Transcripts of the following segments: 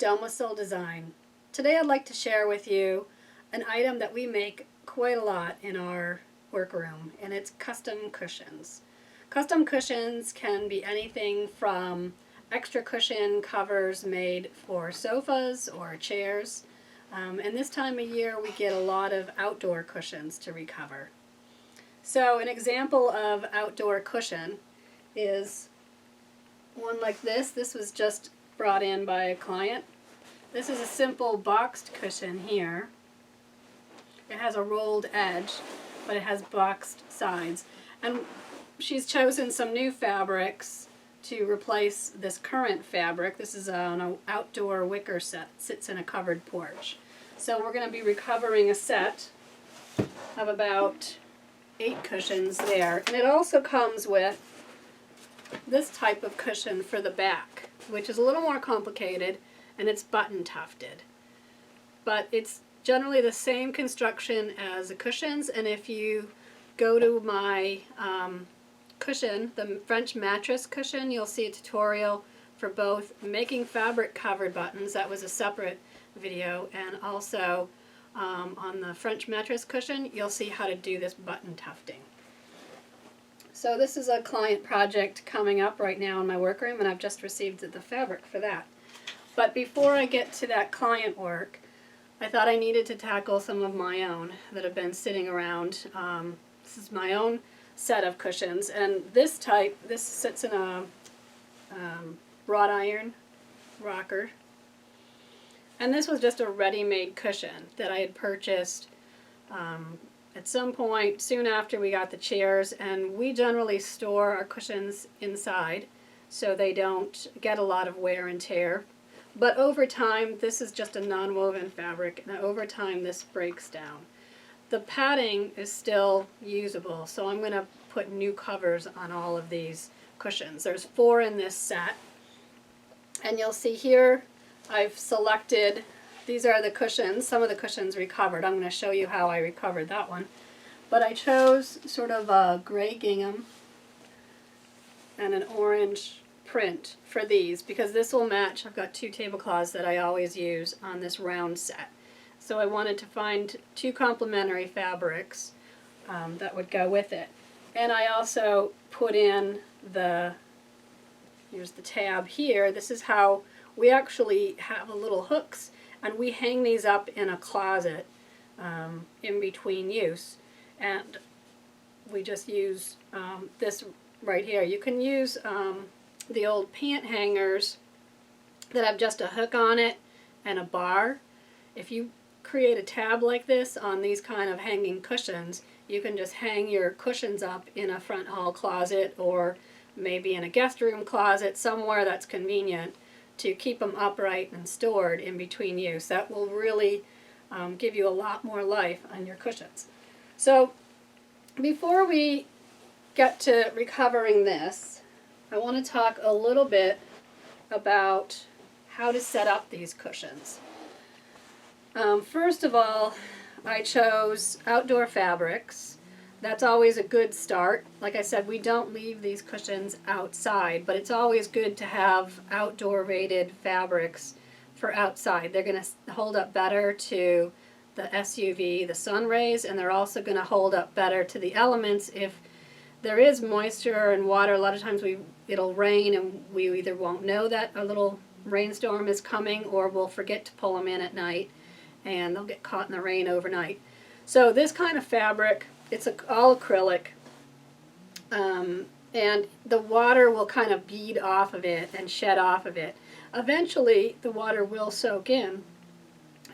Done with Soul Design. Today I'd like to share with you an item that we make quite a lot in our workroom, and it's custom cushions. Custom cushions can be anything from extra cushion covers made for sofas or chairs, and this time of year we get a lot of outdoor cushions to recover. So an example of outdoor cushion is one like this. This was just brought in by a client. This is a simple boxed cushion here. It has a rolled edge, but it has boxed sides. And she's chosen some new fabrics to replace this current fabric. This is an outdoor wicker set. It sits in a covered porch. So we're going to be recovering a set of about 8 cushions there. And it also comes with this type of cushion for the back, which is a little more complicated, and it's button tufted. But it's generally the same construction as the cushions, and if you go to my cushion, the French mattress cushion, you'll see a tutorial for both making fabric covered buttons. That was a separate video, and also on the French mattress cushion you'll see how to do this button tufting. So this is a client project coming up right now in my workroom, and I've just received the fabric for that. But before I get to that client work, I thought I needed to tackle some of my own that have been sitting around. This is my own set of cushions, and this sits in a wrought iron rocker. And this was just a ready-made cushion that I had purchased at some point soon after we got the chairs, and we generally store our cushions inside so they don't get a lot of wear and tear. But over time, this is just a non-woven fabric, and over time this breaks down. The padding is still usable, so I'm going to put new covers on all of these cushions. There's 4 in this set, and you'll see here I've selected, these are the cushions, some of the cushions recovered. I'm going to show you how I recovered that one. But I chose sort of a gray gingham and an orange print for these because this will match. I've got 2 tablecloths that I always use on this round set. So I wanted to find 2 complementary fabrics that would go with it. And I also put in here's the tab here. This is how we actually have a little hooks, and we hang these up in a closet in between use. And we just use this right here. You can use the old pant hangers that have just a hook on it and a bar. If you create a tab like this on these kind of hanging cushions, you can just hang your cushions up in a front hall closet or maybe in a guest room closet, somewhere that's convenient to keep them upright and stored in between use. That will really give you a lot more life on your cushions. So before we get to recovering this, I want to talk a little bit about how to set up these cushions. First of all, I chose outdoor fabrics. That's always a good start. Like I said, we don't leave these cushions outside, but it's always good to have outdoor rated fabrics for outside. They're going to hold up better to the SUV, the sun rays, and they're also going to hold up better to the elements. If there is moisture and water, a lot of times it'll rain and we either won't know that a little rainstorm is coming, or we'll forget to pull them in at night and they'll get caught in the rain overnight. So this kind of fabric, it's all acrylic, and the water will kind of bead off of it and shed off of it. Eventually the water will soak in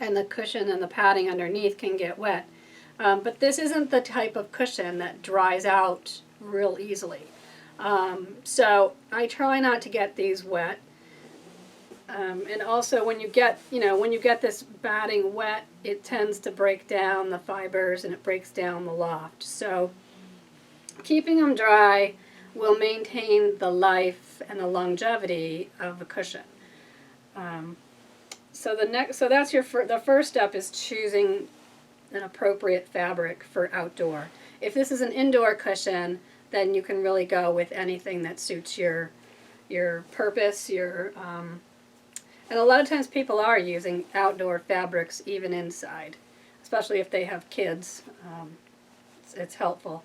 and the cushion and the padding underneath can get wet. But this isn't the type of cushion that dries out real easily. So I try not to get these wet. And also when you get this batting wet, it tends to break down the fibers and it breaks down the loft. So keeping them dry will maintain the life and the longevity of the cushion. So that's the first step is choosing an appropriate fabric for outdoor. If this is an indoor cushion, then you can really go with anything that suits your purpose, And a lot of times people are using outdoor fabrics even inside, especially if they have kids. It's helpful.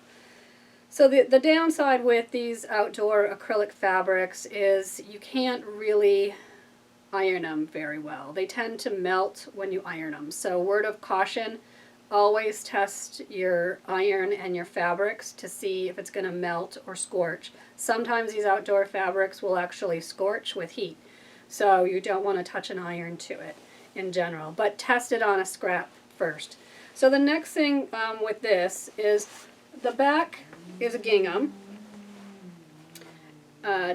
So the downside with these outdoor acrylic fabrics is you can't really iron them very well. They tend to melt when you iron them. So word of caution, always test your iron and your fabrics to see if it's going to melt or scorch. Sometimes these outdoor fabrics will actually scorch with heat. So you don't want to touch an iron to it in general, but test it on a scrap first. So the next thing with this is the back is a gingham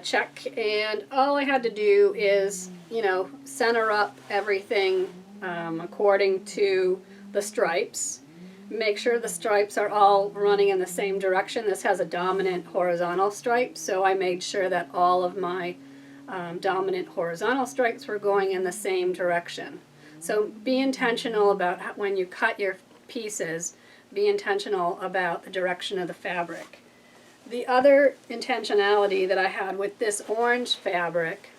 check, and all I had to do is, you know, center up everything according to the stripes. Make sure the stripes are all running in the same direction. This has a dominant horizontal stripe, so I made sure that all of my dominant horizontal stripes were going in the same direction. So be intentional about when you cut your pieces, be intentional about the direction of the fabric. The other intentionality that I had with this orange fabric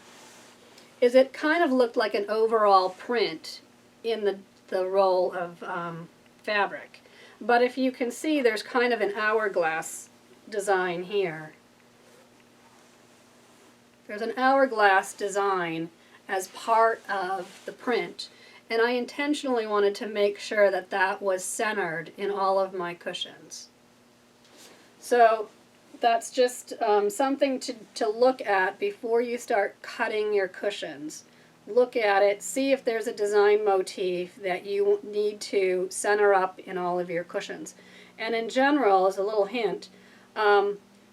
is it kind of looked like an overall print in the roll of fabric. But if you can see, there's kind of an hourglass design here. There's an hourglass design as part of the print, and I intentionally wanted to make sure that that was centered in all of my cushions. So that's just something to look at before you start cutting your cushions. Look at it, see if there's a design motif that you need to center up in all of your cushions. And in general, as a little hint,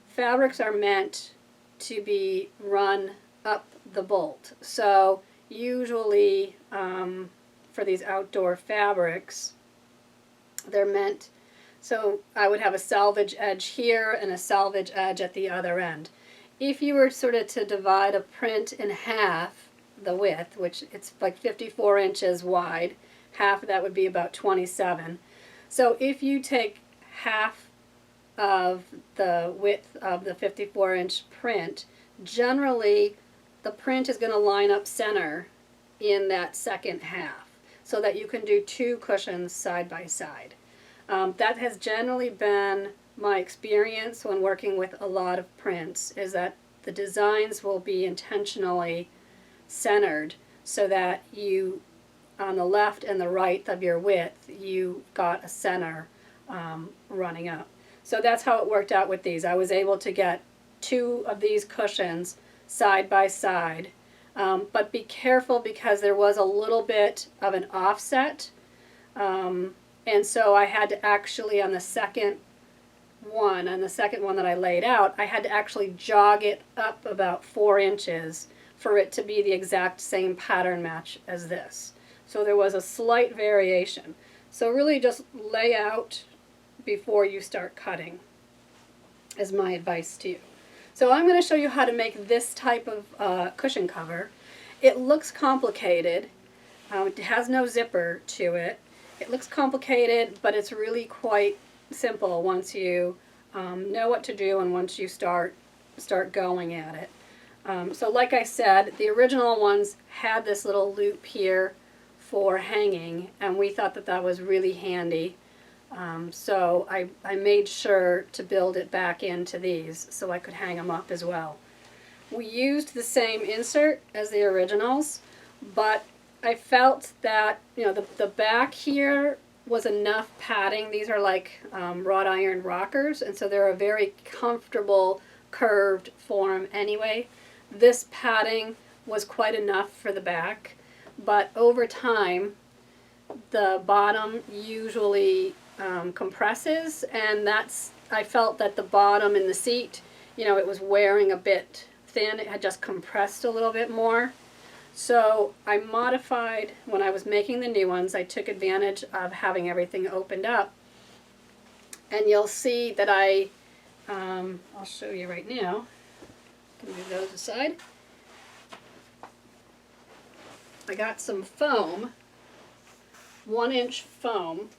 fabrics are meant to be run up the bolt. So usually for these outdoor fabrics, they're meant, so I would have a salvage edge here and a salvage edge at the other end. If you were sort of to divide a print in half, the width, which it's like 54 inches wide, half of that would be about 27. So if you take half of the width of the 54-inch print, generally the print is going to line up center in that second half so that you can do two cushions side by side. That has generally been my experience when working with a lot of prints, is that the designs will be intentionally centered so that you, on the left and the right of your width, you got a center running up. So that's how it worked out with these. I was able to get two of these cushions side by side, but be careful because there was a little bit of an offset, and so I had to actually, on the second one that I laid out, I had to actually jog it up about 4 inches for it to be the exact same pattern match as this. So there was a slight variation. So really just lay out before you start cutting is my advice to you. So I'm going to show you how to make this type of cushion cover. It looks complicated. It has no zipper to it. It looks complicated, but it's really quite simple once you know what to do and once you start going at it. So like I said, the original ones had this little loop here for hanging, and we thought that that was really handy. So I made sure to build it back into these so I could hang them up as well. We used the same insert as the originals, but I felt that, you know, the back here was enough padding. These are like wrought iron rockers, and so they're a very comfortable curved form anyway. This padding was quite enough for the back, but over time the bottom usually compresses, and I felt that the bottom in the seat, you know, it was wearing a bit thin. It had just compressed a little bit more. So I modified, when I was making the new ones, I took advantage of having everything opened up, and you'll see that I'll show you right now. Can move those aside. I got some foam, 1-inch foam,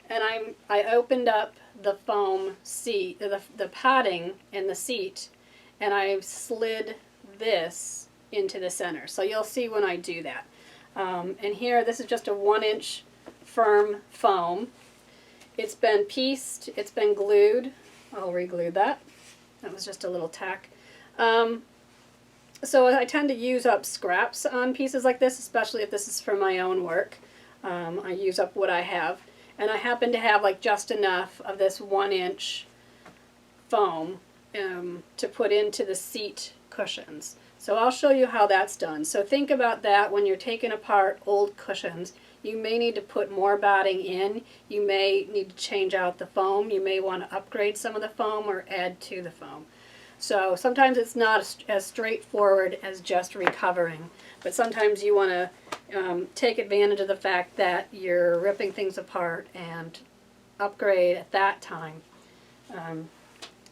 and I opened up the foam seat, the padding in the seat, and I slid this into the center. So you'll see when I do that. And here, this is just a 1-inch firm foam. It's been pieced, it's been glued. I'll re-glue that. That was just a little tack. So I tend to use up scraps on pieces like this, especially if this is for my own work. I use up what I have. And I happen to have like just enough of this 1-inch foam to put into the seat cushions. So I'll show you how that's done. So think about that when you're taking apart old cushions. You may need to put more batting in. You may need to change out the foam. You may want to upgrade some of the foam or add to the foam. So sometimes it's not as straightforward as just recovering, but sometimes you want to take advantage of the fact that you're ripping things apart and upgrade at that time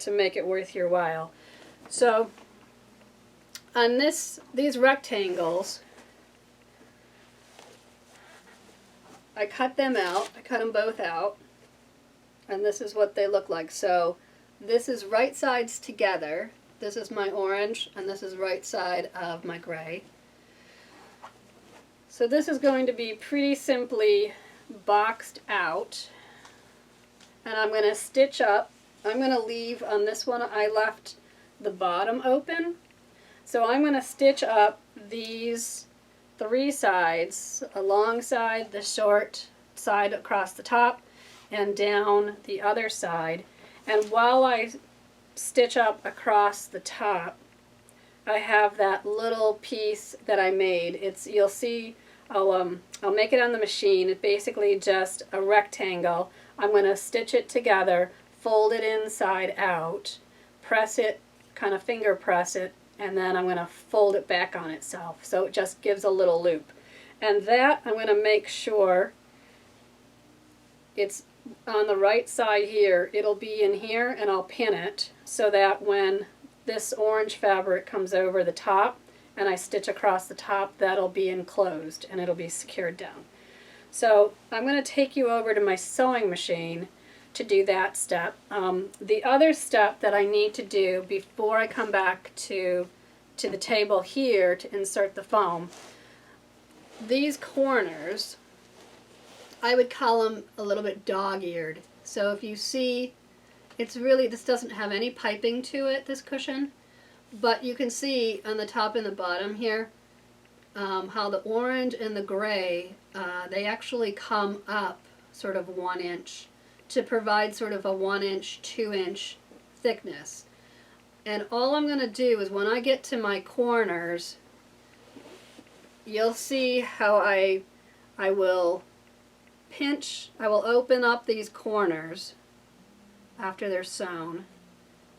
to make it worth your while. So on these rectangles, I cut them out. I cut them both out, and this is what they look like. So this is right sides together. This is my orange, and this is right side of my gray. So this is going to be pretty simply boxed out, and I'm going to stitch up. I'm going to leave on this one, I left the bottom open. So I'm going to stitch up these 3 sides, a long side, the short side across the top, and down the other side. And while I stitch up across the top, I have that little piece that I made. You'll see, I'll make it on the machine. It's basically just a rectangle. I'm going to stitch it together, fold it inside out, press it, kind of finger press it, and then I'm going to fold it back on itself. So it just gives a little loop. And that I'm going to make sure it's on the right side here. It'll be in here, and I'll pin it so that when this orange fabric comes over the top and I stitch across the top, that'll be enclosed and it'll be secured down. So I'm going to take you over to my sewing machine to do that step. The other step that I need to do before I come back to the table here to insert the foam, these corners, I would call them a little bit dog-eared. So if you see, it's really, this doesn't have any piping to it, this cushion, but you can see on the top and the bottom here how the orange and the gray, they actually come up sort of 1 inch to provide sort of a 1-inch, 2-inch thickness. And all I'm going to do is when I get to my corners, you'll see how I will pinch, I will open up these corners after they're sewn.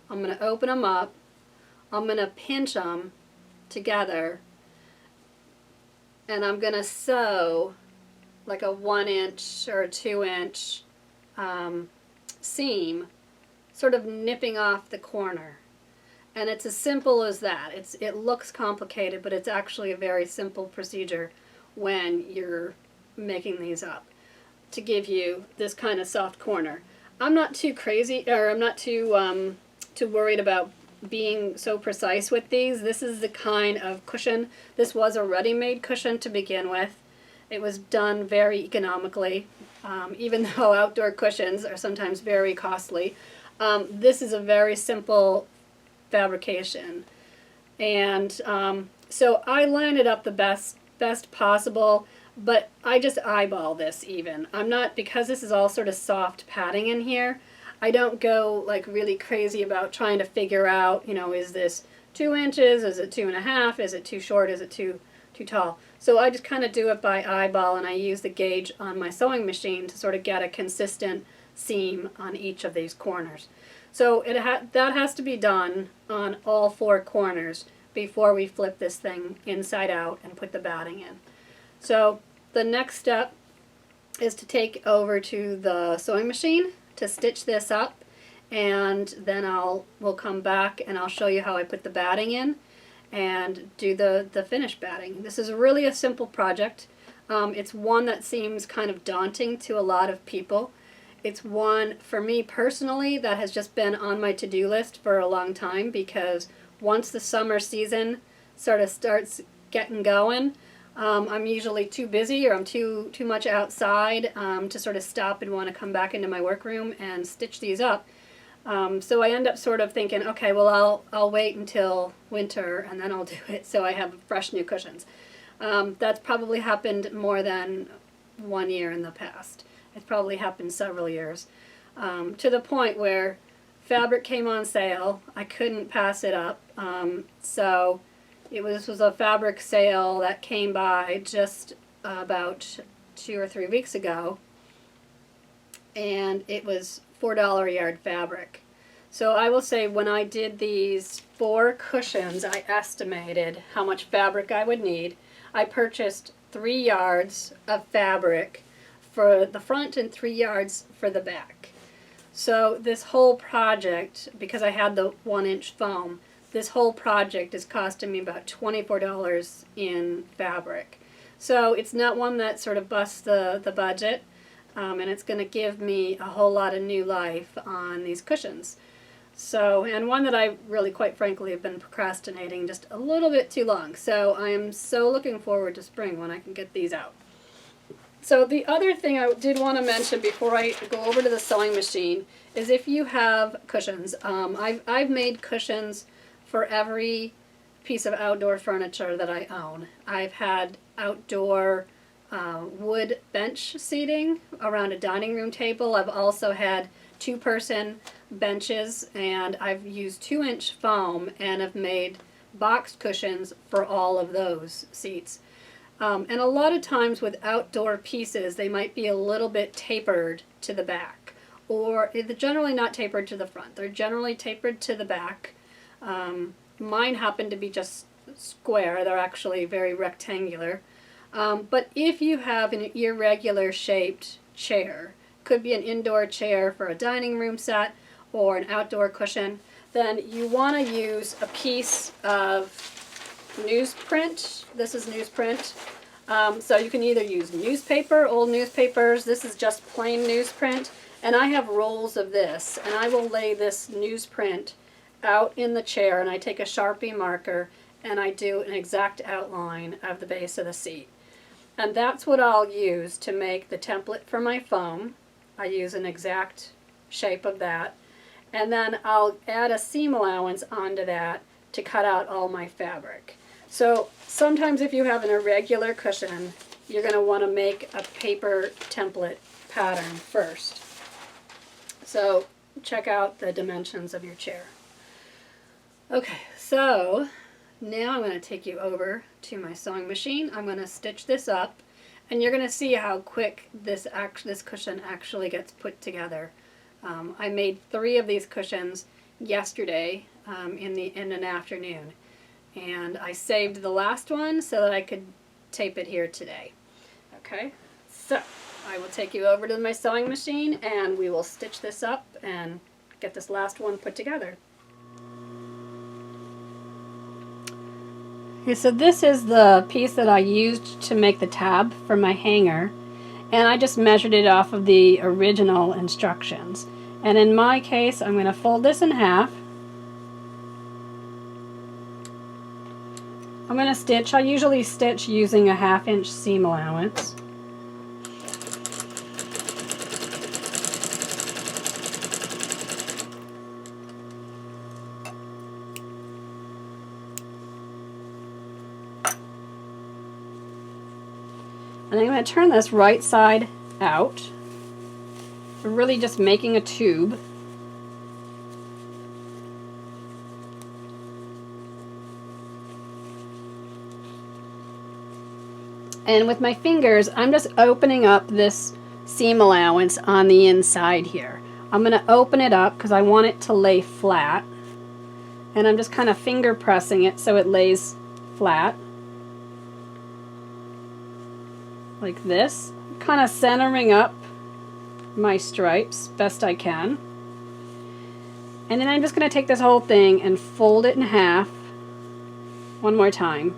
I'm going to open them up, I'm going to pinch them together, and I'm going to sew like a 1-inch or a 2-inch seam, sort of nipping off the corner. And it's as simple as that. It looks complicated, but it's actually a very simple procedure when you're making these up to give you this kind of soft corner. I'm not too crazy, or I'm not too worried about being so precise with these. This is the kind of cushion. This was a ready-made cushion to begin with. It was done very economically, even though outdoor cushions are sometimes very costly. This is a very simple fabrication, and so I lined it up the best possible, but I just eyeball this even. I'm not, because this is all sort of soft padding in here, I don't go like really crazy about trying to figure out, you know, is this 2 inches, is it 2.5, is it too short, is it too tall. So I just kind of do it by eyeball, and I use the gauge on my sewing machine to sort of get a consistent seam on each of these corners. So that has to be done on all 4 corners before we flip this thing inside out and put the batting in. So the next step is to take over to the sewing machine to stitch this up, and then we'll come back and I'll show you how I put the batting in and do the finished batting. This is really a simple project. It's one that seems kind of daunting to a lot of people. It's one, for me personally, that has just been on my to-do list for a long time, because once the summer season sort of starts getting going, I'm usually too busy, or I'm too much outside to sort of stop and want to come back into my workroom and stitch these up. So I end up sort of thinking, okay, well I'll wait until winter and then I'll do it so I have fresh new cushions. That's probably happened more than 1 year in the past. It's probably happened several years, to the point where fabric came on sale. I couldn't pass it up, so this was a fabric sale that came by just about 2 or 3 weeks ago, and it was $4 a yard fabric. So I will say, when I did these 4 cushions, I estimated how much fabric I would need. I purchased 3 yards of fabric for the front and 3 yards for the back. So this whole project, because I had the 1-inch foam, this whole project is costing me about $24 in fabric. So it's not one that sort of busts the budget, and it's going to give me a whole lot of new life on these cushions. So, and one that I really, quite frankly, have been procrastinating just a little bit too long. So I am so looking forward to spring when I can get these out. So the other thing I did want to mention before I go over to the sewing machine is, if you have cushions, I've made cushions for every piece of outdoor furniture that I own. I've had outdoor wood bench seating around a dining room table. I've also had 2-person benches, and I've used 2-inch foam and have made box cushions for all of those seats. And a lot of times with outdoor pieces, they might be a little bit tapered to the back, or they're generally not tapered to the front. They're generally tapered to the back. Mine happen to be just square. They're actually very rectangular. But if you have an irregular shaped chair, could be an indoor chair for a dining room set or an outdoor cushion, then you want to use a piece of newsprint. This is newsprint. So you can either use newspaper, old newspapers. This is just plain newsprint. And I have rolls of this, and I will lay this newsprint out in the chair, and I take a Sharpie marker and I do an exact outline of the base of the seat. And that's what I'll use to make the template for my foam. I use an exact shape of that. And then I'll add a seam allowance onto that to cut out all my fabric. So sometimes if you have an irregular cushion, you're going to want to make a paper template pattern first. So check out the dimensions of your chair. Okay, so now I'm going to take you over to my sewing machine. I'm going to stitch this up, and you're going to see how quick this cushion actually gets put together. I made 3 of these cushions yesterday in an afternoon, and I saved the last one so that I could tape it here today. Okay, so I will take you over to my sewing machine, and we will stitch this up and get this last one put together. Okay, so this is the piece that I used to make the tab for my hanger, and I just measured it off of the original instructions. And in my case, I'm going to fold this in half. I'm going to stitch. I usually stitch using a 1/2-inch seam allowance. And I'm going to turn this right side out. We're really just making a tube. And with my fingers, I'm just opening up this seam allowance on the inside here. I'm going to open it up because I want it to lay flat. And I'm just kind of finger pressing it so it lays flat. Like this. Kind of centering up my stripes best I can. And then I'm just going to take this whole thing and fold it in half one more time.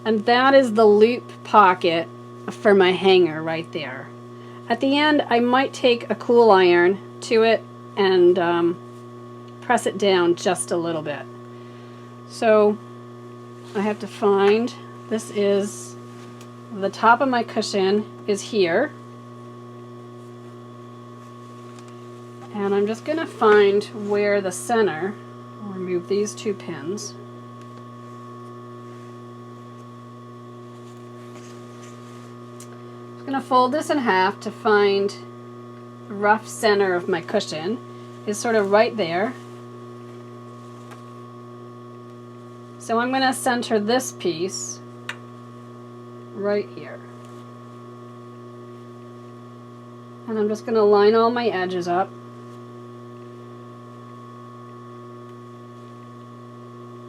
And that is the loop pocket for my hanger right there. At the end, I might take a cool iron to it and press it down just a little bit. So I have to find, this is the top of my cushion is here. And I'm just going to find where the center, I'll remove these 2 pins. I'm going to fold this in half to find the rough center of my cushion. Is sort of right there. So I'm going to center this piece right here. And I'm just going to line all my edges up.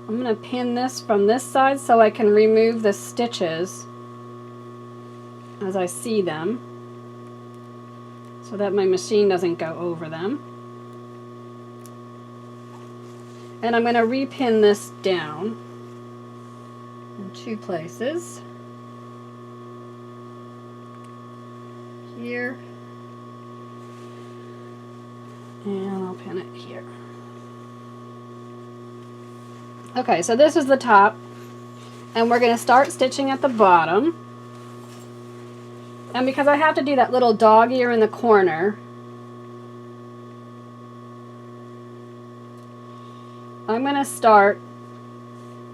I'm going to pin this from this side so I can remove the stitches as I see them, so that my machine doesn't go over them. And I'm going to repin this down in 2 places. Here. And I'll pin it here. Okay, so this is the top. And we're going to start stitching at the bottom. And because I have to do that little dog ear in the corner, I'm going to start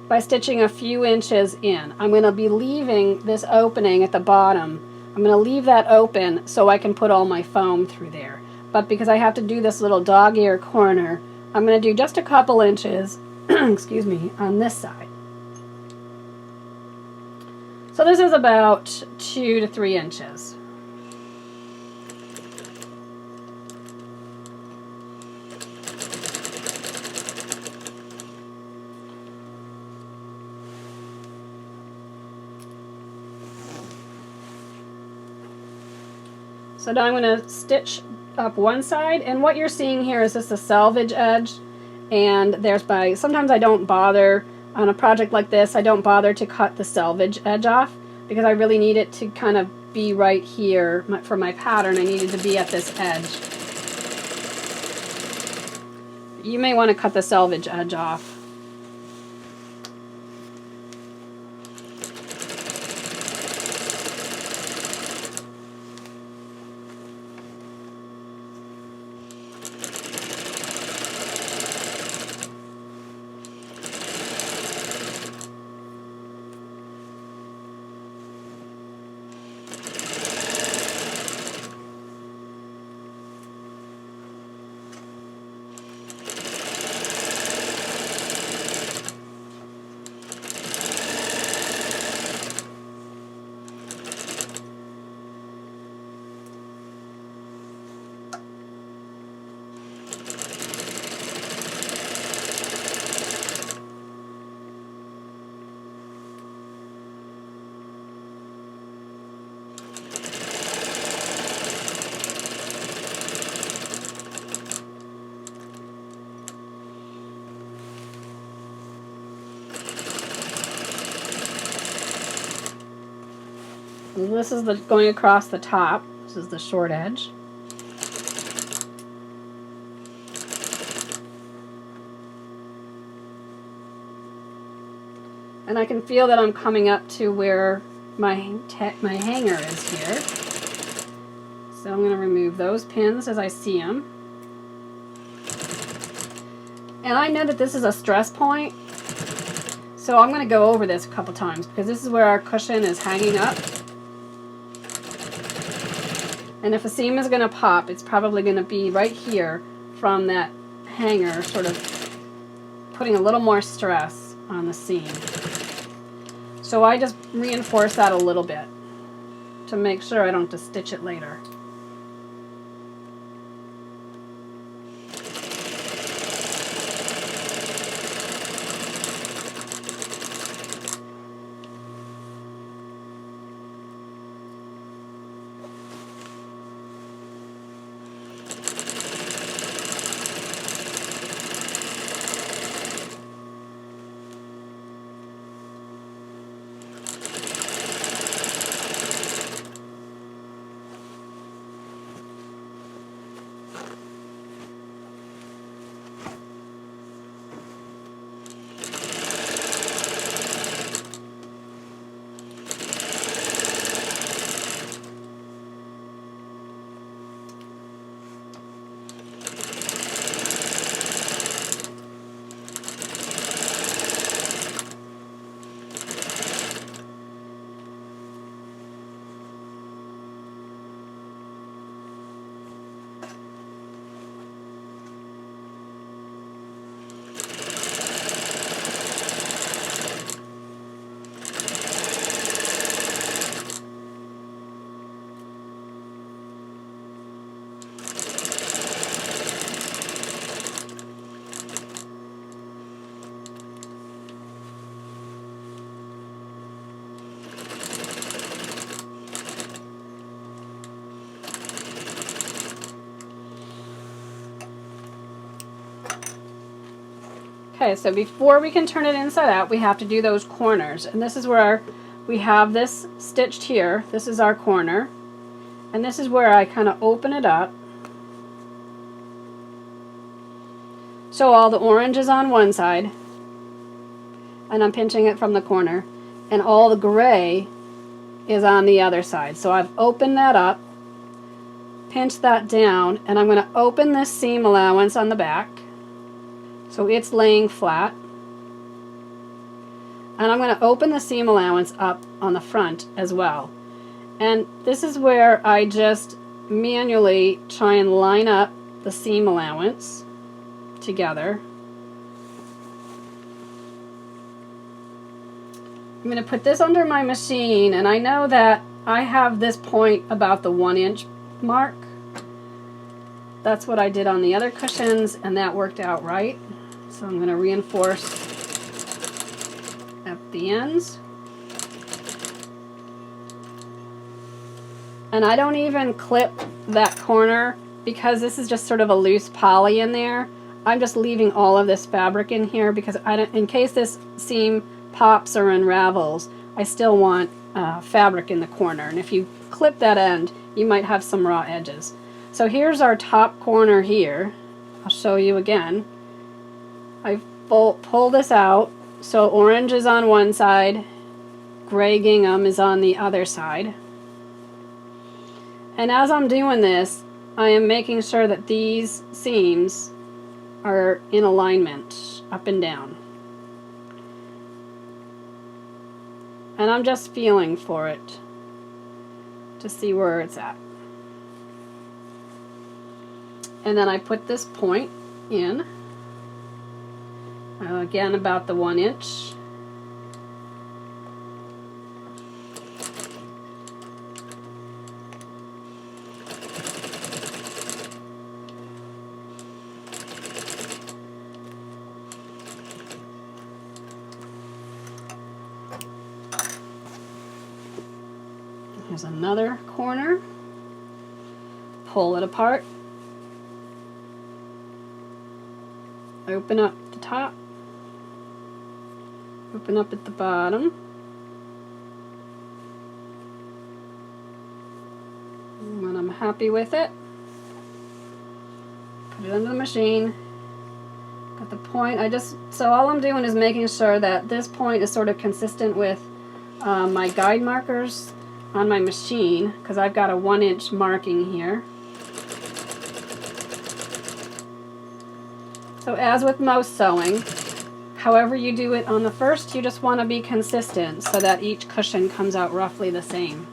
by stitching a few inches in. I'm going to be leaving this opening at the bottom. I'm going to leave that open so I can put all my foam through there. But because I have to do this little dog ear corner, I'm going to do just a couple inches excuse me, on this side. So this is about 2 to 3 inches. So now I'm going to stitch up one side, and what you're seeing here is just a selvage edge, and sometimes I don't bother on a project like this, I don't bother to cut the selvage edge off because I really need it to kind of be right here. For my pattern, I need it to be at this edge. You may want to cut the selvage edge off. This is going across the top. This is the short edge. And I can feel that I'm coming up to where my hanger is here. So I'm going to remove those pins as I see them. And I know that this is a stress point, so I'm going to go over this a couple times because this is where our cushion is hanging up. And if a seam is going to pop, it's probably going to be right here from that hanger, sort of putting a little more stress on the seam. So I just reinforce that a little bit to make sure I don't have to stitch it later. Okay, so before we can turn it inside out, we have to do those corners. And this is where we have this stitched here. This is our corner. And this is where I kind of open it up. So all the orange is on one side. And I'm pinching it from the corner. And all the gray is on the other side. So I've opened that up, pinch that down, and I'm going to open this seam allowance on the back. So it's laying flat. And I'm going to open the seam allowance up on the front as well. And this is where I just manually try and line up the seam allowance together. I'm going to put this under my machine, and I know that I have this point about the 1 inch mark. That's what I did on the other cushions, and that worked out right. So I'm going to reinforce at the ends. And I don't even clip that corner because this is just sort of a loose poly in there. I'm just leaving all of this fabric in here because in case this seam pops or unravels, I still want fabric in the corner. And if you clip that end, you might have some raw edges. So here's our top corner here. I'll show you again. I pull this out, so orange is on one side, gray gingham is on the other side. And as I'm doing this, I am making sure that these seams are in alignment, up and down. And I'm just feeling for it to see where it's at. And then I put this point in. Again, about the 1 inch. Here's another corner. Pull it apart. Open up the top. Open up at the bottom. And when I'm happy with it, put it under the machine. Got the point. So all I'm doing is making sure that this point is sort of consistent with my guide markers on my machine, because I've got a 1 inch marking here. So as with most sewing, however you do it on the first, you just want to be consistent so that each cushion comes out roughly the same.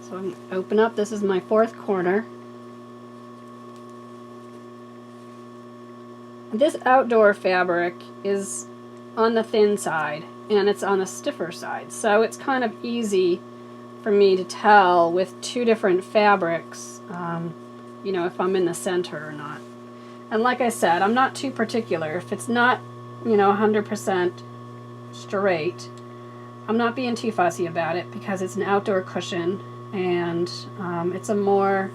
So I'm going to open up. This is my fourth corner. This outdoor fabric is on the thin side and it's on the stiffer side, so it's kind of easy for me to tell with two different fabrics you know, if I'm in the center or not. And like I said, I'm not too particular. If it's not, you know, 100% straight, I'm not being too fussy about it because it's an outdoor cushion and it's a more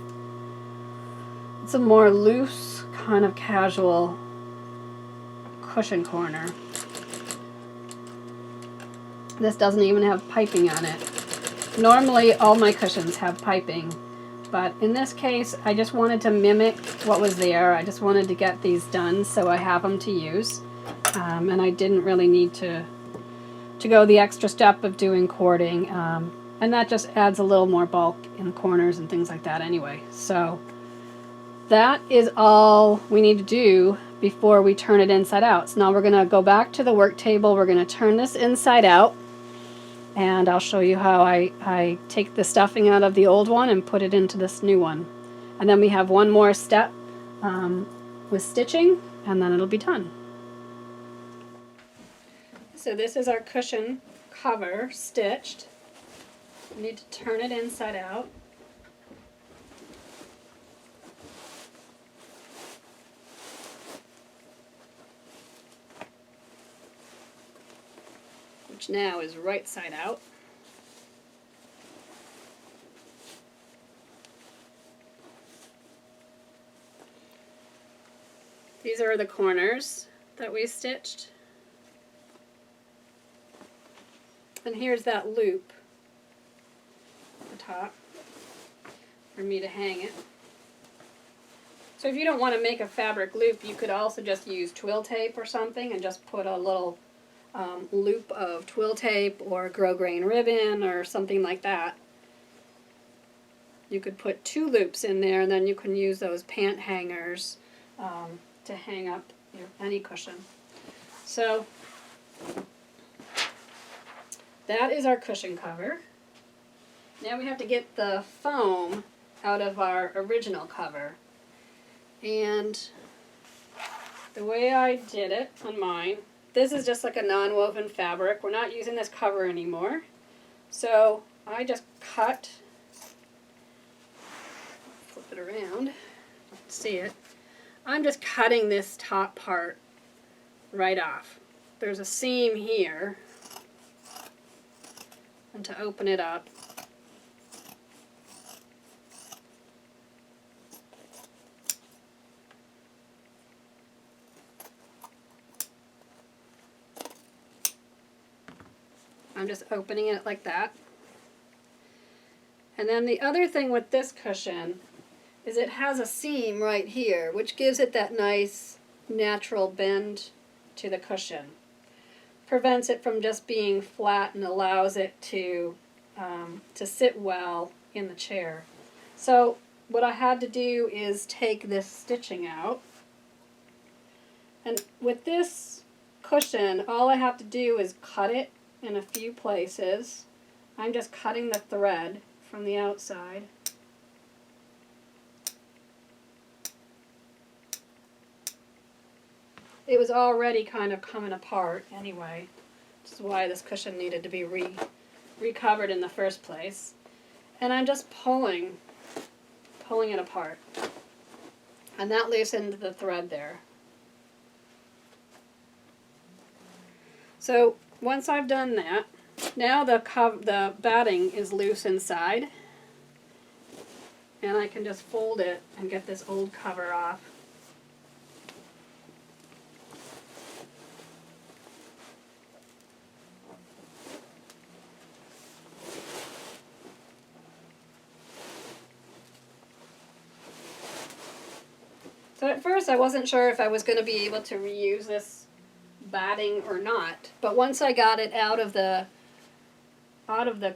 loose, kind of casual cushion corner. This doesn't even have piping on it. Normally all my cushions have piping, but in this case I just wanted to mimic what was there. I just wanted to get these done so I have them to use, and I didn't really need to go the extra step of doing cording, and that just adds a little more bulk in the corners and things like that anyway. So that is all we need to do before we turn it inside out. So now we're going to go back to the work table. We're going to turn this inside out, and I'll show you how I take the stuffing out of the old one and put it into this new one. And then we have one more step with stitching, and then it'll be done. So this is our cushion cover stitched. We need to turn it inside out. Which now is right side out. These are the corners that we stitched. And here's that loop at the top for me to hang it. So if you don't want to make a fabric loop, you could also just use twill tape or something and just put a little loop of twill tape or grosgrain ribbon or something like that. You could put 2 loops in there, and then you can use those pant hangers to hang up any cushion. So that is our cushion cover. Now we have to get the foam out of our original cover. And the way I did it on mine, this is just like a non-woven fabric. We're not using this cover anymore. So I just cut, flip it around, see it. I'm just cutting this top part right off. There's a seam here, and to open it up, I'm just opening it like that. And then the other thing with this cushion is it has a seam right here, which gives it that nice natural bend to the cushion. Prevents it from just being flat and allows it to sit well in the chair. So what I had to do is take this stitching out. And with this cushion, all I have to do is cut it in a few places. I'm just cutting the thread from the outside. It was already kind of coming apart anyway, which is why this cushion needed to be recovered in the first place. And I'm just pulling it apart. And that loosened the thread there. So once I've done that, now the batting is loose inside, and I can just fold it and get this old cover off. So at first I wasn't sure if I was going to be able to reuse this batting or not, but once I got it out of the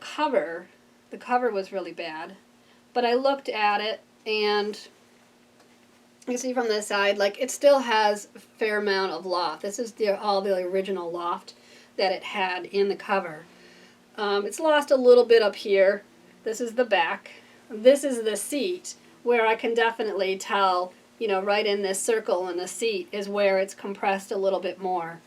cover was really bad. But I looked at it, and you can see from the side, like, it still has a fair amount of loft. This is all the original loft that it had in the cover. It's lost a little bit up here. This is the back. This is the seat, where I can definitely tell, right in this circle in the seat is where it's compressed a little bit more.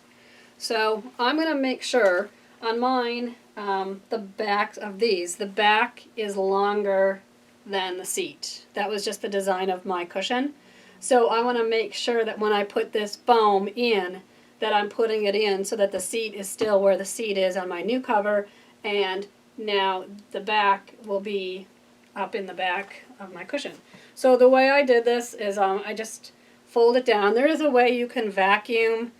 So I'm going to make sure on mine, the backs of these, the back is longer than the seat. That was just the design of my cushion. So I want to make sure that when I put this foam in, that I'm putting it in so that the seat is still where the seat is on my new cover, and now the back will be up in the back of my cushion. So the way I did this is I just fold it down. There is a way you can vacuum,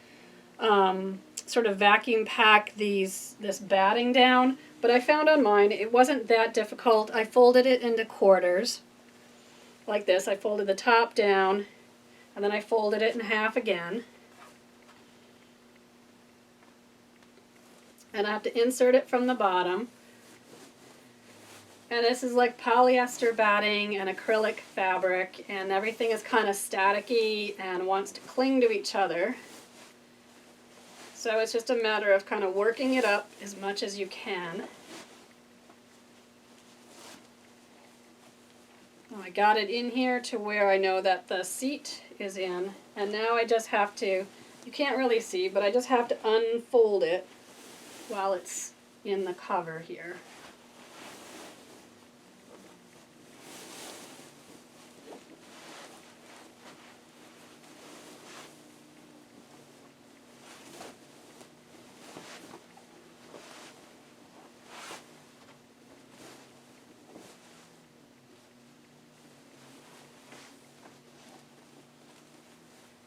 sort of vacuum pack this batting down, but I found on mine it wasn't that difficult. I folded it into quarters like this. I folded the top down, and then I folded it in half again. And I have to insert it from the bottom. And this is like polyester batting and acrylic fabric, and everything is kind of staticky and wants to cling to each other. So it's just a matter of kind of working it up as much as you can. I got it in here to where I know that the seat is in, and now I just have to, you can't really see, but I just have to unfold it while it's in the cover here.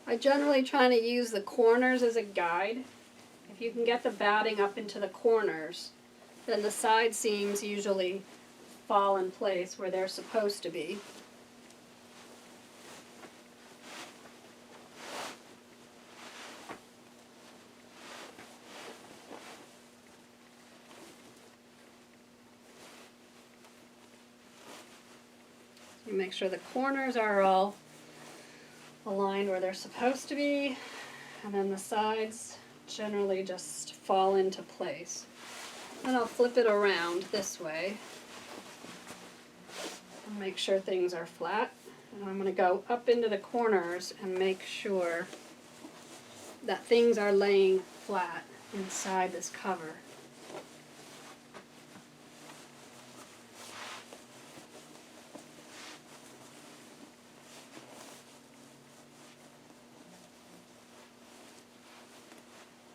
I I generally try to use the corners as a guide. If you can get the batting up into the corners, then the side seams usually fall in place where they're supposed to be. You make sure the corners are all aligned where they're supposed to be, and then the sides generally just fall into place. Then I'll flip it around this way and make sure things are flat. And I'm going to go up into the corners and make sure that things are laying flat inside this cover.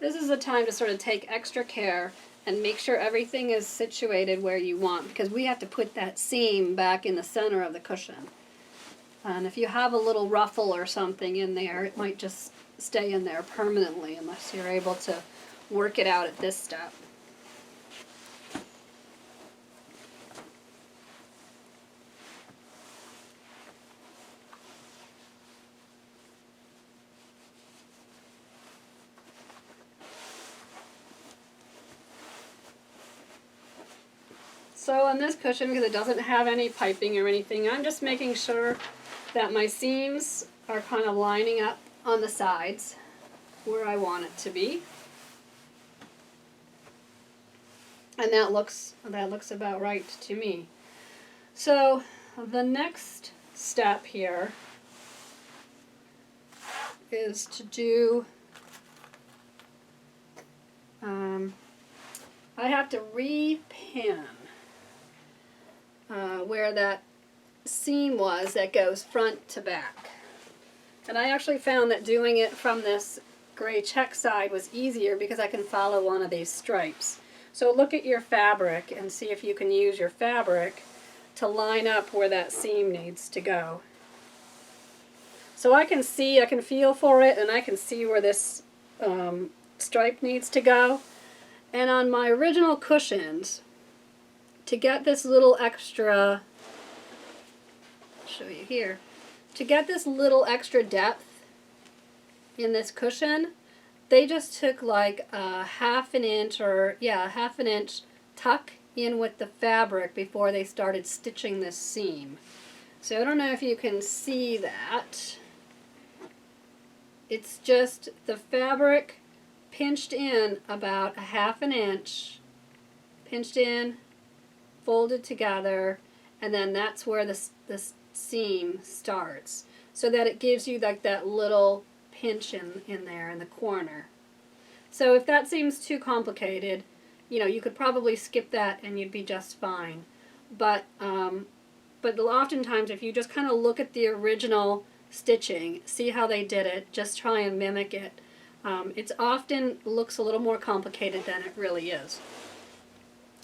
This is the time to sort of take extra care and make sure everything is situated where you want, because we have to put that seam back in the center of the cushion. And if you have a little ruffle or something in there, it might just stay in there permanently unless you're able to work it out at this step. So on this cushion, because it doesn't have any piping or anything, I'm just making sure that my seams are kind of lining up on the sides where I want it to be. And that looks about right to me. So the next step here is to do, I have to re-pin where that seam was that goes front to back. And I actually found that doing it from this gray check side was easier because I can follow one of these stripes. So look at your fabric and see if you can use your fabric to line up where that seam needs to go. So I can feel for it, and I can see where this stripe needs to go. And on my original cushions, to get this little extra, I'll show you here, to get this little extra depth in this cushion, they just took like a half an inch tuck in with the fabric before they started stitching this seam. So I don't know if you can see that. It's just the fabric pinched in about a half an inch, pinched in, folded together, and then that's where this seam starts, so that it gives you like that little pinch in there in the corner. So if that seems too complicated, you could probably skip that and you'd be just fine. But oftentimes if you just kind of look at the original stitching, see how they did it, just try and mimic it. It often looks a little more complicated than it really is.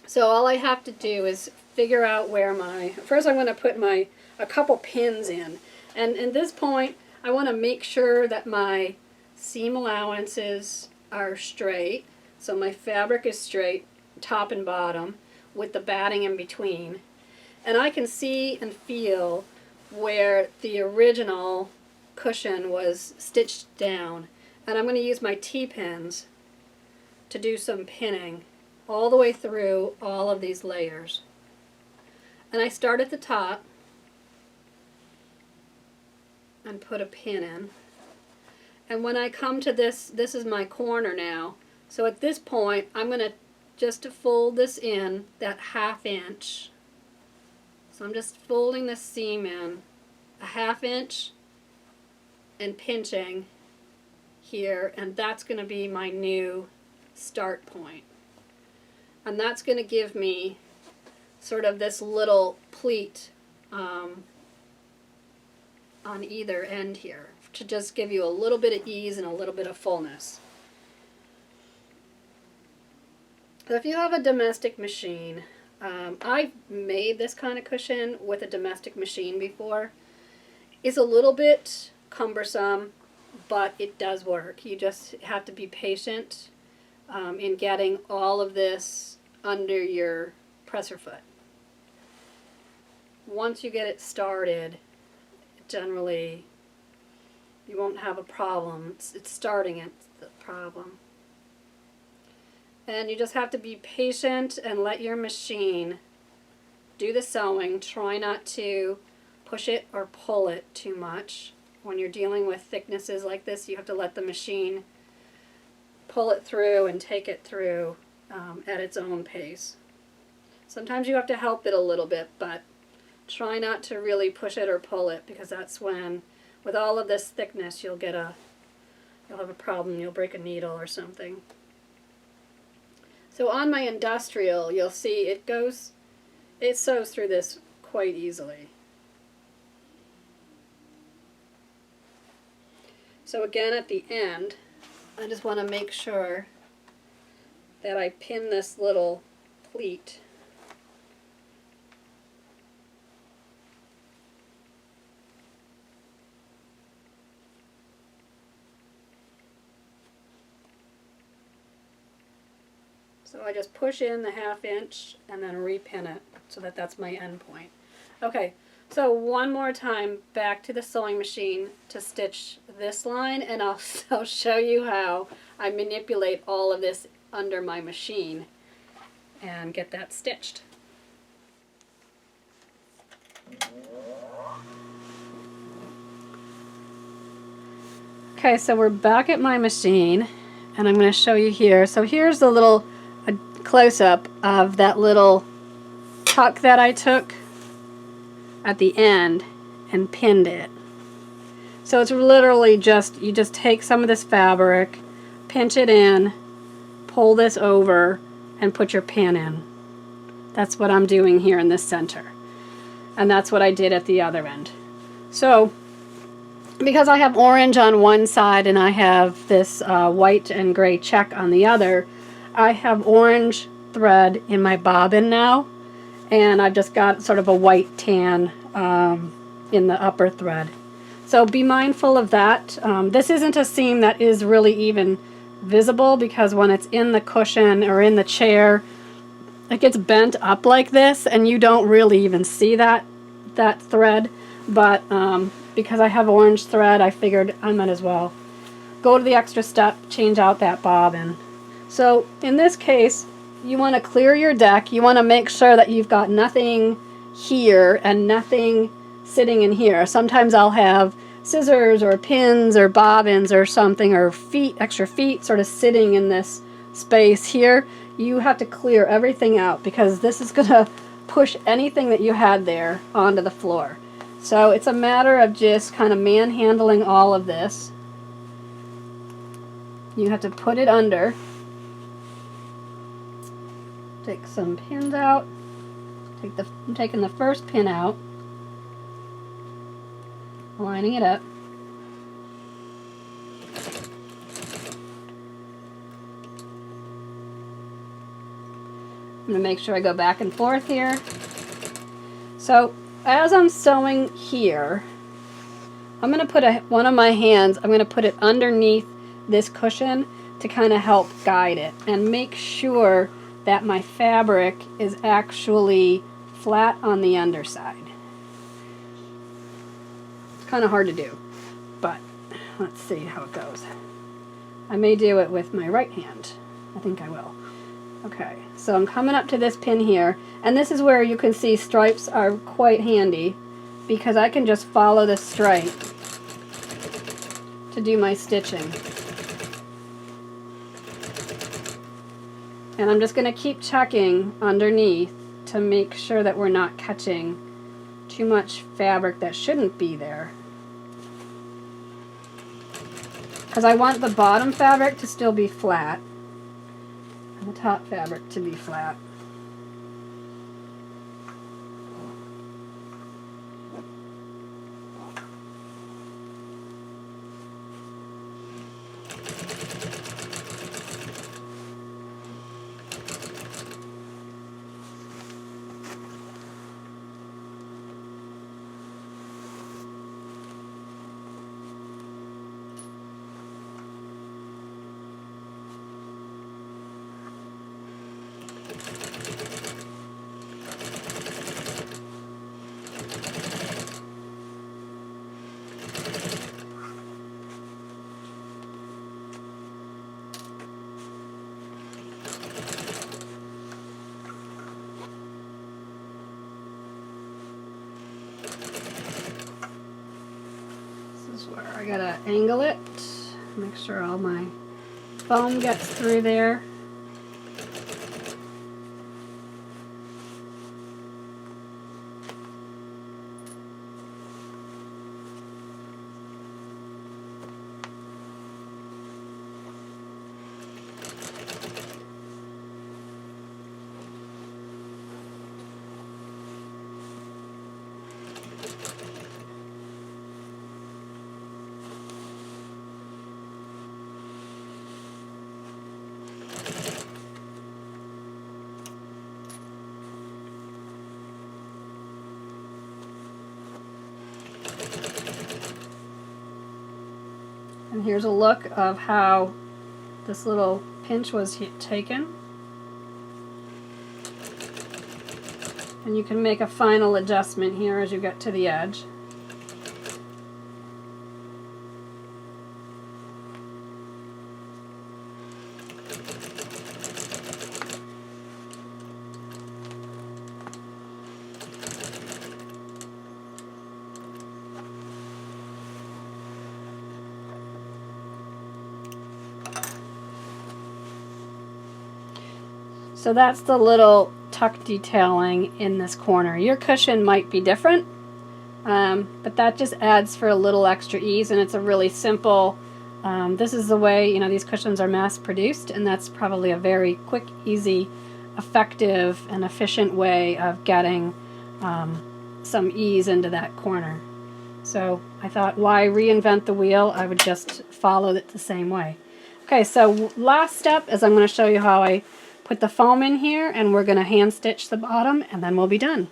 So all I have to do is figure out where first I'm going to put a couple pins in. And at this point, I want to make sure that my seam allowances are straight. So my fabric is straight, top and bottom, with the batting in between. And I can see and feel where the original cushion was stitched down. And I'm going to use my T-pins to do some pinning all the way through all of these layers. And I start at the top and put a pin in. And when I come to this is my corner now. So at this point, I'm going to just fold this in that half inch. So I'm just folding the seam in a half inch and pinching here, and that's going to be my new start point. And that's going to give me sort of this little pleat on either end here, to just give you a little bit of ease and a little bit of fullness. So if you have a domestic machine, I've made this kind of cushion with a domestic machine before. It's a little bit cumbersome. but it does work. You just have to be patient in getting all of this under your presser foot. Once you get it started, generally you won't have a problem. It's starting it's the problem. And you just have to be patient and let your machine do the sewing. Try not to push it or pull it too much. When you're dealing with thicknesses like this, you have to let the machine pull it through and take it through at its own pace. Sometimes you have to help it a little bit, but try not to really push it or pull it, because that's when, with all of this thickness, you'll have a problem. You'll break a needle or something. So on my industrial, you'll see it sews through this quite easily. So again, at the end, I just want to make sure that I pin this little pleat. So I just push in the 1/2 inch and then repin it so that that's my end point. Okay, so one more time back to the sewing machine to stitch this line, and I'll show you how I manipulate all of this under my machine and get that stitched. Okay, so we're back at my machine, and I'm going to show you here. So here's a little close-up of that little tuck that I took at the end and pinned it. So it's literally just, you just take some of this fabric, pinch it in, pull this over, and put your pin in. That's what I'm doing here in this center. And that's what I did at the other end. So because I have orange on one side and I have this white and gray check on the other, I have orange thread in my bobbin now, and I've just got sort of a white tan in the upper thread. So be mindful of that. This isn't a seam that is really even visible, because when it's in the cushion or in the chair, it gets bent up like this and you don't really even see that thread. But because I have orange thread, I figured I might as well go to the extra step, change out that bobbin. So in this case, you want to clear your deck. You want to make sure that you've got nothing here and nothing sitting in here. Sometimes I'll have scissors or pins or bobbins or something, or extra feet sort of sitting in this space here. You have to clear everything out, because this is going to push anything that you had there onto the floor. So it's a matter of just kind of manhandling all of this. You have to put it under. Take some pins out. I'm taking the first pin out, lining it up. I'm going to make sure I go back and forth here. So as I'm sewing here, I'm going to put one of my hands, I'm going to put it underneath this cushion to kind of help guide it and make sure that my fabric is actually flat on the underside. It's kind of hard to do, but let's see how it goes. I may do it with my right hand. I think I will. Okay, so I'm coming up to this pin here, and this is where you can see stripes are quite handy, because I can just follow the stripe to do my stitching. And I'm just going to keep checking underneath to make sure that we're not catching too much fabric that shouldn't be there. Because I want the bottom fabric to still be flat and the top fabric to be flat. square. I gotta angle it, make sure all my foam gets through there. And here's a look of how this little pinch was taken. And you can make a final adjustment here as you get to the edge. So that's the little tuck detailing in this corner. Your cushion might be different, but that just adds for a little extra ease, and it's a really simple, this is the way, you know, these cushions are mass produced, and that's probably a very quick, easy, effective, and efficient way of getting some ease into that corner. So I thought, why reinvent the wheel? I would just follow it the same way. Okay, so last step is I'm going to show you how I put the foam in here, and we're going to hand stitch the bottom, and then we'll be done.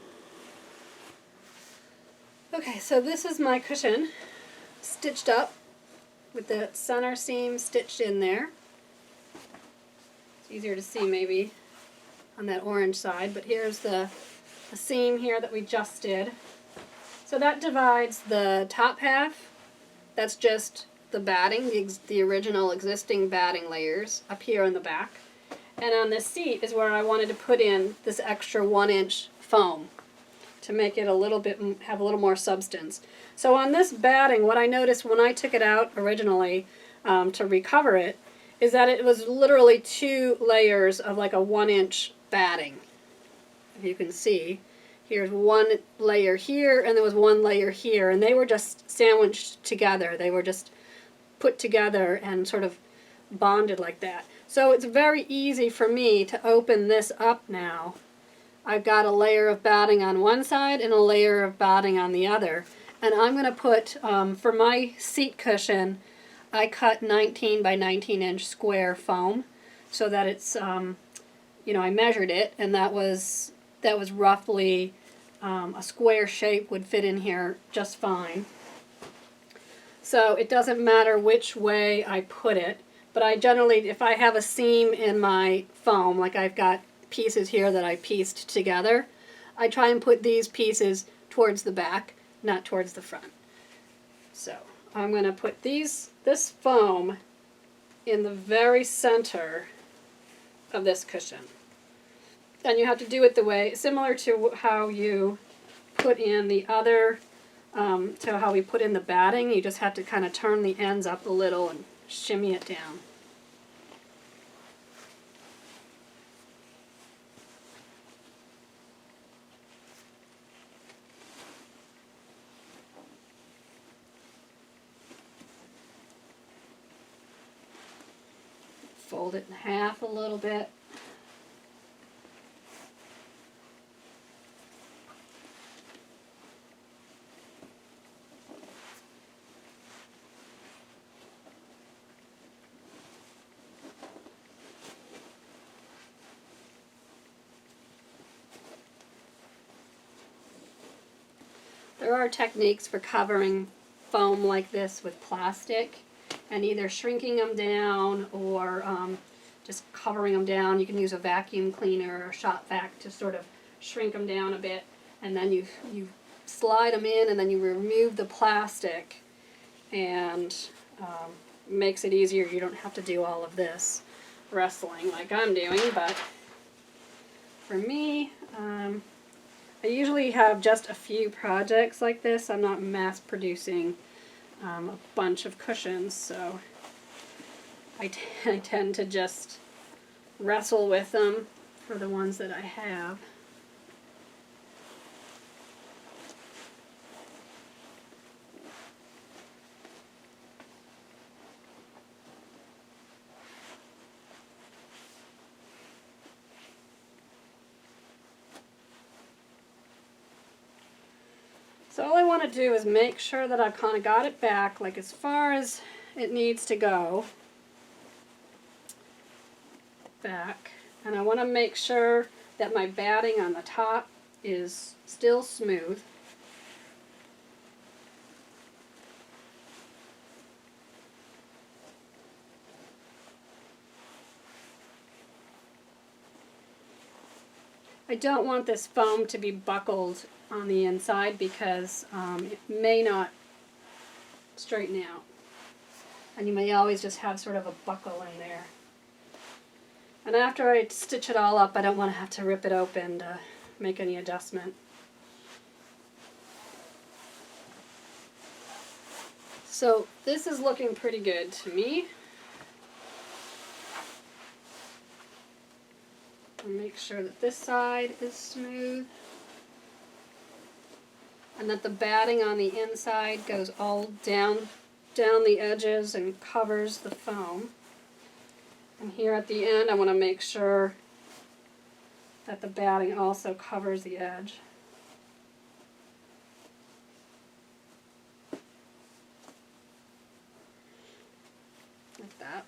Okay, so this is my cushion stitched up with the center seam stitched in there. It's easier to see maybe on that orange side, but here's the seam here that we just did. So that divides the top half. That's just the batting, the original existing batting layers up here in the back. And on this seat is where I wanted to put in this extra 1-inch foam to make it a little bit, have a little more substance. So on this batting, what I noticed when I took it out originally to recover it, is that it was literally 2 layers of like a 1-inch batting. If you can see, here's 1 layer here, and there was 1 layer here, and they were just sandwiched together. They were just put together and sort of bonded like that. So it's very easy for me to open this up now. I've got a layer of batting on one side and a layer of batting on the other. And I'm going to put, for my seat cushion, I cut 19 by 19 inch square foam so that it's, you know, I measured it, and that was roughly a square shape would fit in here just fine. So it doesn't matter which way I put it. But I generally, if I have a seam in my foam, like I've got pieces here that I pieced together, I try and put these pieces towards the back, not towards the front. So I'm going to put this foam in the very center of this cushion. And you have to do it the way, similar to how you put in the other, to how we put in the batting. You just have to kind of turn the ends up a little and shimmy it down. Fold it in half a little bit. There are techniques for covering foam like this with plastic, and either shrinking them down or just covering them down. You can use a vacuum cleaner or shop vac to sort of shrink them down a bit, and then you slide them in, and then you remove the plastic, and makes it easier. You don't have to do all of this wrestling like I'm doing, but for me, I usually have just a few projects like this. I'm not mass producing a bunch of cushions, so I tend to just wrestle with them for the ones that I have. So all I want to do is make sure that I've kind of got it back, like as far as it needs to go. Back. And I want to make sure that my batting on the top is still smooth. I don't want this foam to be buckled on the inside because it may not straighten out. And you may always just have sort of a buckle in there. And after I stitch it all up, I don't want to have to rip it open to make any adjustment. So this is looking pretty good to me. I'll make sure that this side is smooth and that the batting on the inside goes all down the edges and covers the foam. And here at the end, I want to make sure that the batting also covers the edge. Like that.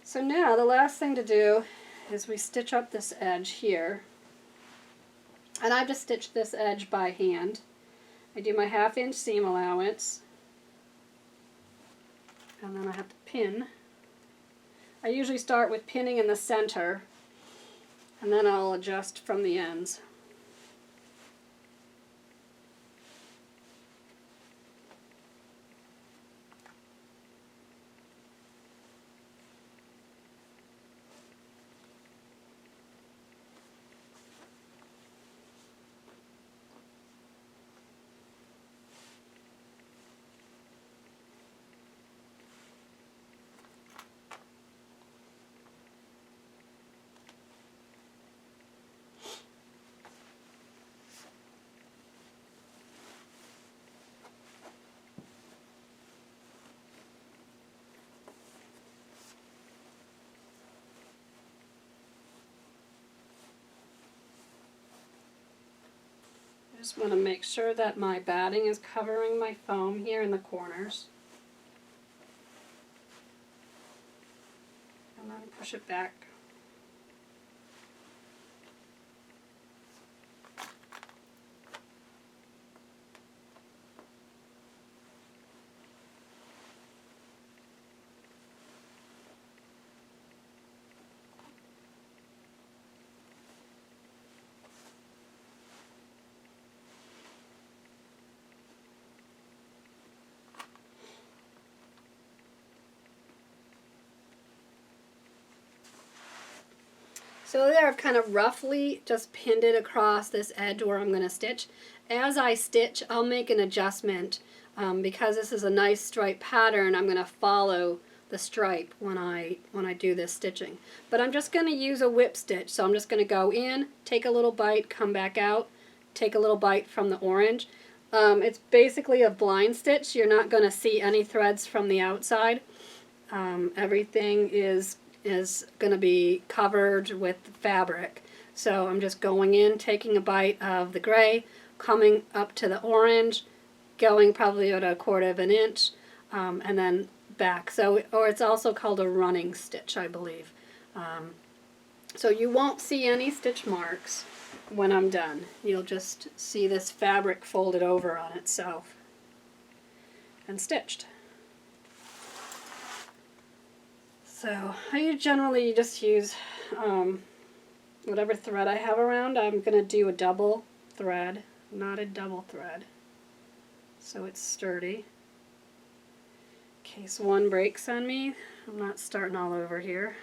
So now the last thing to do is we stitch up this edge here. And I've just stitched this edge by hand. I do my 1/2 inch seam allowance. And then I have to pin. I usually start with pinning in the center, and then I'll adjust from the ends. I just want to make sure that my batting is covering my foam here in the corners. And then push it back. So there I've kind of roughly just pinned it across this edge where I'm going to stitch. As I stitch, I'll make an adjustment. Because this is a nice stripe pattern, I'm going to follow the stripe when I do this stitching. But I'm just going to use a whip stitch. So I'm just going to go in, take a little bite, come back out, take a little bite from the orange. It's basically a blind stitch. You're not going to see any threads from the outside. Everything is going to be covered with fabric. So I'm just going in, taking a bite of the gray, coming up to the orange, going probably at 1/4 inch, and then back. So, or it's also called a running stitch, I believe. So you won't see any stitch marks when I'm done. You'll just see this fabric folded over on itself and stitched. So I generally just use whatever thread I have around. I'm going to do a double thread, knotted double thread, so it's sturdy. In case one breaks on me, I'm not starting all over here.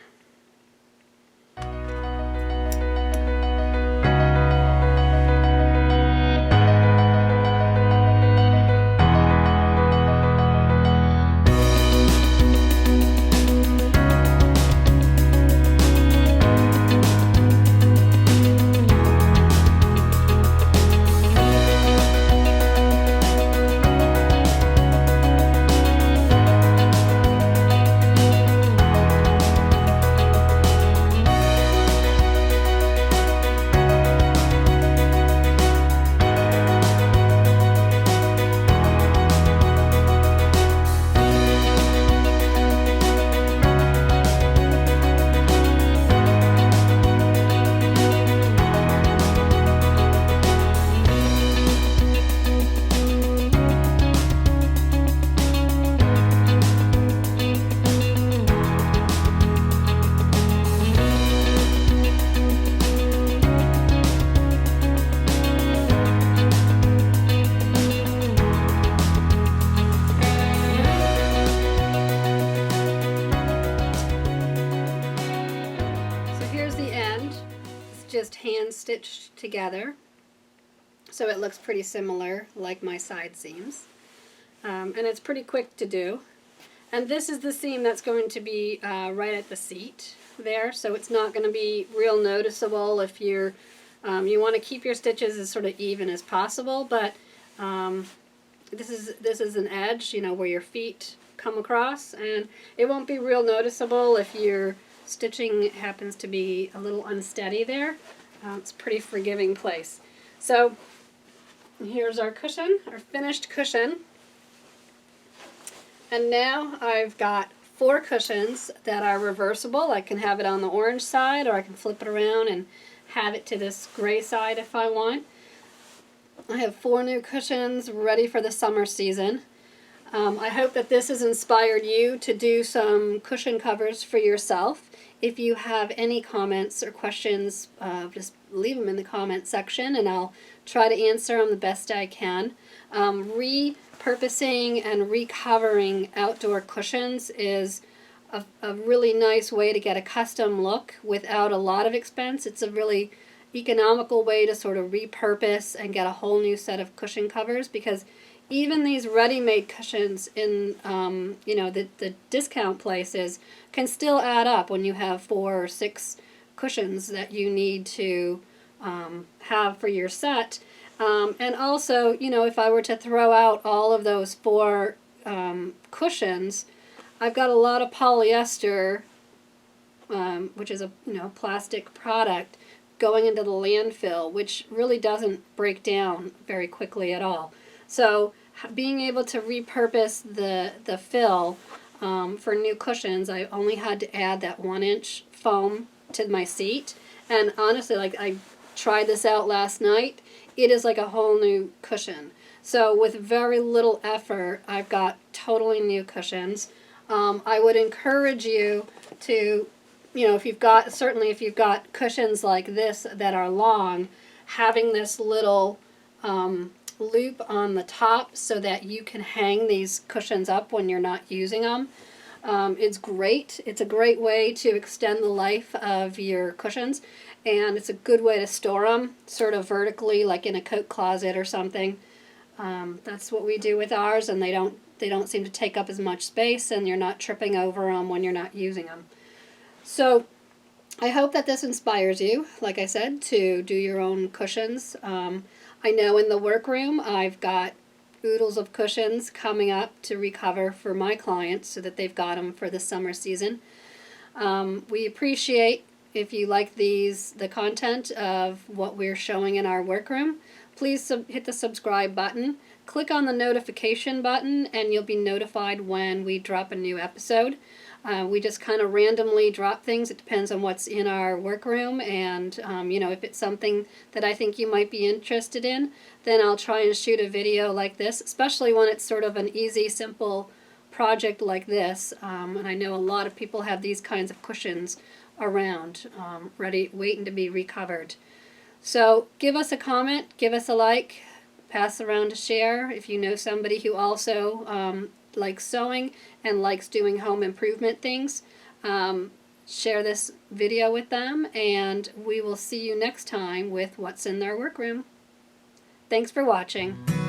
stitched together, so it looks pretty similar like my side seams. And it's pretty quick to do. And this is the seam that's going to be right at the seat there, so it's not going to be real noticeable if you're, you want to keep your stitches as sort of even as possible, but this is an edge, you know, where your feet come across, and it won't be real noticeable if your stitching happens to be a little unsteady there. It's a pretty forgiving place. So here's our cushion, our finished cushion. And now I've got 4 cushions that are reversible. I can have it on the orange side, or I can flip it around and have it to this gray side if I want. I have 4 new cushions ready for the summer season. I hope that this has inspired you to do some cushion covers for yourself. If you have any comments or questions, just leave them in the comment section and I'll try to answer them the best I can. Repurposing and recovering outdoor cushions is a really nice way to get a custom look without a lot of expense. It's a really economical way to sort of repurpose and get a whole new set of cushion covers, because even these ready-made cushions in you know, the discount places can still add up when you have 4 or 6 cushions that you need to have for your set. And also, you know, if I were to throw out all of those 4 cushions, I've got a lot of polyester, which is a, you know, plastic product, going into the landfill, which really doesn't break down very quickly at all. So being able to repurpose the fill for new cushions, I only had to add that 1-inch foam to my seat. And honestly, like, I tried this out last night. It is like a whole new cushion. So with very little effort, I've got totally new cushions. I would encourage you to, you know, if you've got, certainly if you've got cushions like this that are long, having this little loop on the top so that you can hang these cushions up when you're not using them. It's great. It's a great way to extend the life of your cushions, and it's a good way to store them sort of vertically, like in a coat closet or something. That's what we do with ours, and they don't seem to take up as much space, and you're not tripping over them when you're not using them. So I hope that this inspires you, like I said, to do your own cushions. I know in the workroom I've got oodles of cushions coming up to recover for my clients so that they've got them for the summer season. We appreciate if you like the content of what we're showing in our workroom. Please hit the subscribe button, click on the notification button, and you'll be notified when we drop a new episode. We just kind of randomly drop things. It depends on what's in our workroom, and you know, if it's something that I think you might be interested in, then I'll try and shoot a video like this, especially when it's sort of an easy, simple project like this. And I know a lot of people have these kinds of cushions around, ready, waiting to be recovered. So give us a comment, give us a like, pass around to share if you know somebody who also likes sewing and likes doing home improvement things. Share this video with them, and we will see you next time with what's in their workroom. Thanks for watching.